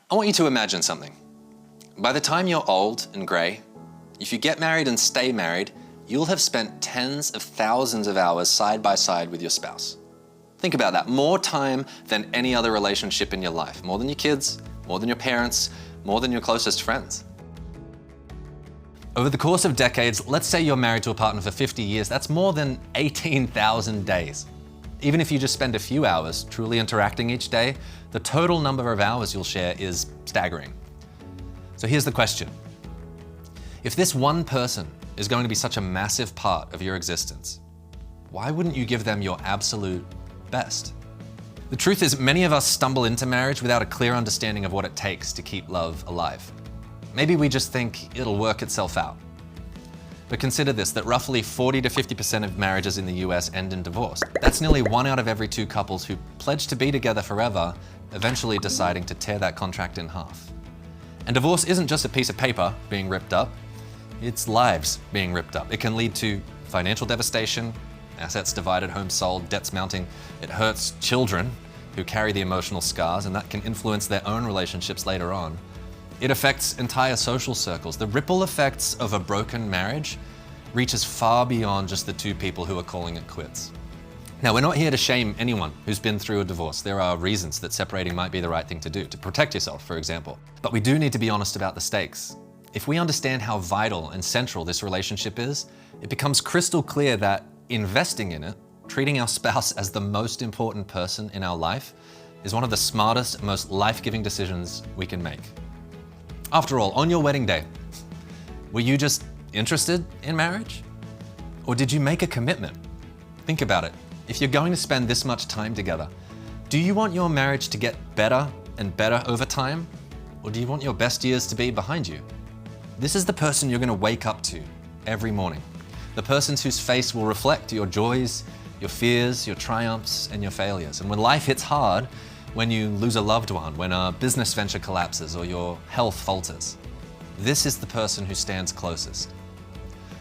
I want you to imagine something. By the time you're old and grey, if you get married and stay married, you'll have spent tens of thousands of hours side by side with your spouse. Think about that. More time than any other relationship in your life. More than your kids, more than your parents, more than your closest friends. Over the course of decades, let's say you're married to a partner for 50 years, that's more than 18,000 days. Even if you just spend a few hours truly interacting each day, the total number of hours you'll share is staggering. So here's the question. If this one person is going to be such a massive part of your existence, why wouldn't you give them your absolute best? The truth is, many of us stumble into marriage without a clear understanding of what it takes to keep love alive. Maybe we just think it'll work itself out. But consider this, that roughly 40 to 50% of marriages in the US end in divorce. That's nearly 1 out of every 2 couples who pledge to be together forever, eventually deciding to tear that contract in half. And divorce isn't just a piece of paper being ripped up, it's lives being ripped up. It can lead to financial devastation, assets divided, homes sold, debts mounting. It hurts children who carry the emotional scars, and that can influence their own relationships later on. It affects entire social circles. The ripple effects of a broken marriage reaches far beyond just the 2 people who are calling it quits. Now, we're not here to shame anyone who's been through a divorce. There are reasons that separating might be the right thing to do, to protect yourself, for example. But we do need to be honest about the stakes. If we understand how vital and central this relationship is, it becomes crystal clear that investing in it, treating our spouse as the most important person in our life, is one of the smartest, most life-giving decisions we can make. After all, on your wedding day, were you just interested in marriage? Or did you make a commitment? Think about it. If you're going to spend this much time together, do you want your marriage to get better and better over time? Or do you want your best years to be behind you? This is the person you're going to wake up to every morning. The person whose face will reflect your joys, your fears, your triumphs, and your failures. And when life hits hard, when you lose a loved one, when a business venture collapses or your health falters, this is the person who stands closest.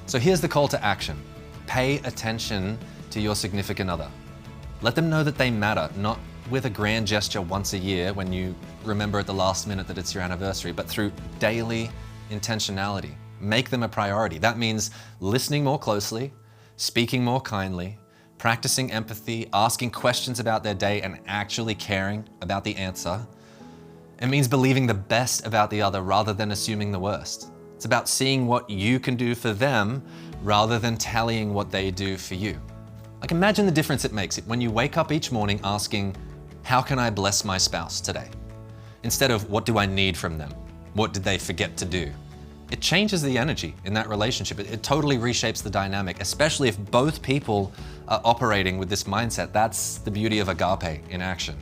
So here's the call to action. Pay attention to your significant other. Let them know that they matter, not with a grand gesture once a year when you remember at the last minute that it's your anniversary, but through daily intentionality. Make them a priority. That means listening more closely, speaking more kindly, practicing empathy, asking questions about their day and actually caring about the answer. It means believing the best about the other rather than assuming the worst. It's about seeing what you can do for them rather than tallying what they do for you. Like, imagine the difference it makes when you wake up each morning asking, how can I bless my spouse today? Instead of, what do I need from them? What did they forget to do? It changes the energy in that relationship. It totally reshapes the dynamic, especially if both people are operating with this mindset. That's the beauty of agape in action.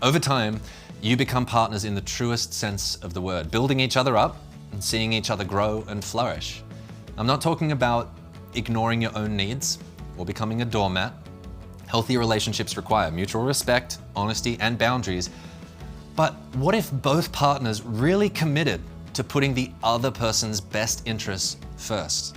Over time, you become partners in the truest sense of the word, building each other up and seeing each other grow and flourish. I'm not talking about ignoring your own needs or becoming a doormat. Healthy relationships require mutual respect, honesty, and boundaries. But what if both partners really committed to putting the other person's best interests first?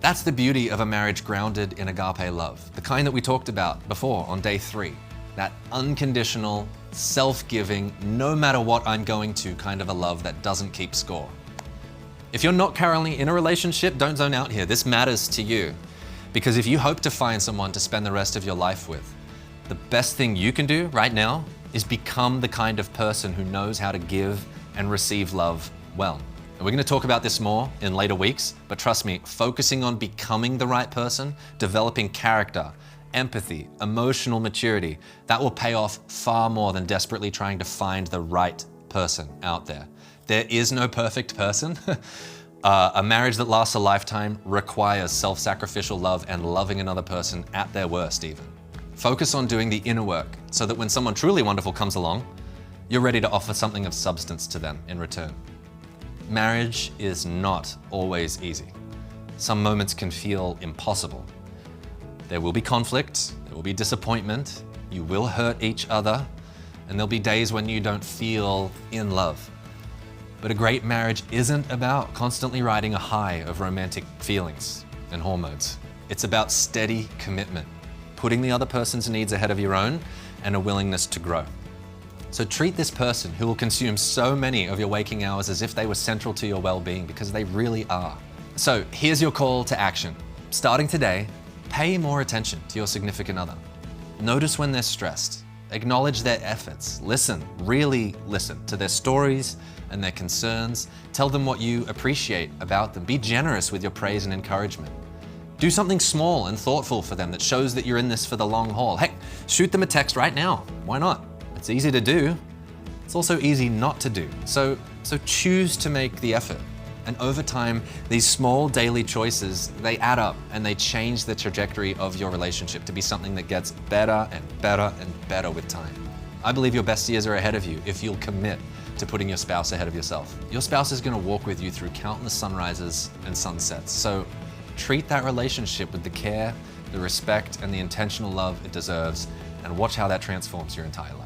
That's the beauty of a marriage grounded in agape love, the kind that we talked about before on day 3. That unconditional, self-giving, no matter what I'm going to kind of a love that doesn't keep score. If you're not currently in a relationship, don't zone out here. This matters to you. Because if you hope to find someone to spend the rest of your life with, the best thing you can do right now is become the kind of person who knows how to give and receive love well. And we're going to talk about this more in later weeks, but trust me, focusing on becoming the right person, developing character, empathy, emotional maturity, that will pay off far more than desperately trying to find the right person out there. There is no perfect person. A marriage that lasts a lifetime requires self-sacrificial love and loving another person at their worst even. Focus on doing the inner work so that when someone truly wonderful comes along, you're ready to offer something of substance to them in return. Marriage is not always easy. Some moments can feel impossible. There will be conflict, there will be disappointment, you will hurt each other, and there'll be days when you don't feel in love. But a great marriage isn't about constantly riding a high of romantic feelings and hormones. It's about steady commitment, putting the other person's needs ahead of your own, and a willingness to grow. So treat this person who will consume so many of your waking hours as if they were central to your well-being, because they really are. So here's your call to action. Starting today, pay more attention to your significant other. Notice when they're stressed. Acknowledge their efforts. Listen, really listen to their stories and their concerns. Tell them what you appreciate about them. Be generous with your praise and encouragement. Do something small and thoughtful for them that shows that you're in this for the long haul. Heck, shoot them a text right now. Why not? It's easy to do. It's also easy not to do. So choose to make the effort. And over time, these small daily choices, they add up and they change the trajectory of your relationship to be something that gets better and better and better with time. I believe your best years are ahead of you if you'll commit to putting your spouse ahead of yourself. Your spouse is gonna walk with you through countless sunrises and sunsets. So treat that relationship with the care, the respect, and the intentional love it deserves, and watch how that transforms your entire life.